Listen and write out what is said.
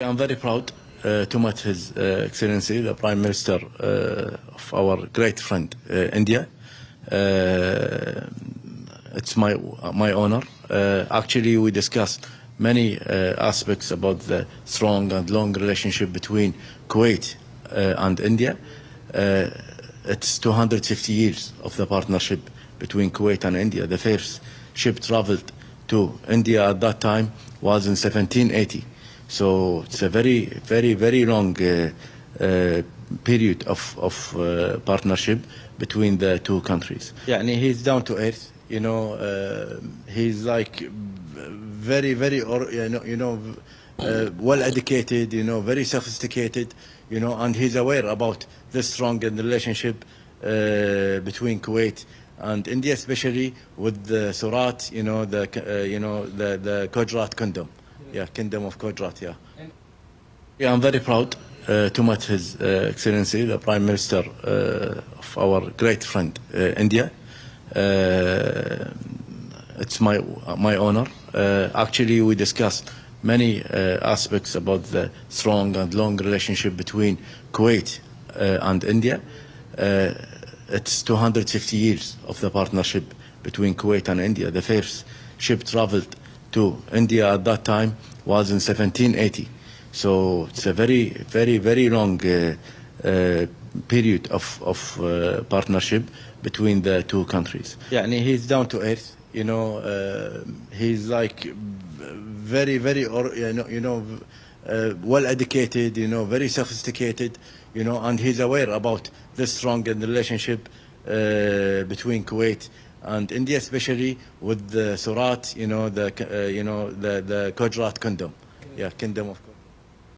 I'm very proud to meet His Excellency, the Prime Minister of our great friend, India. It's my honor. Actually, we discussed many aspects about the strong and long relationship between Kuwait and India. It's 250 years of the partnership between Kuwait and India. The first ship traveled to India at that time was in 1780. So it's a very long period of partnership between the two countries. Yeah, and he's down to earth. He's like very well educated. Very sophisticated. And he's aware about the strong relationship between Kuwait and India, especially with the Surat. The Gujarat Kingdom. Yeah, Kingdom of Gujarat, yeah. Yeah, I'm very proud to meet His Excellency, the Prime Minister of our great friend, India. It's my honor. Actually, we discussed many aspects about the strong and long relationship between Kuwait and India. It's 250 years of the partnership between Kuwait and India. The first ship traveled to India at that time was in 1780. So it's a very long period of partnership between the two countries. Yeah, and he's down to earth. He's like very well educated. Very sophisticated. And he's aware about the strong relationship between Kuwait and India, especially with the Surat, the Gujarat Kingdom. Yeah, Kingdom of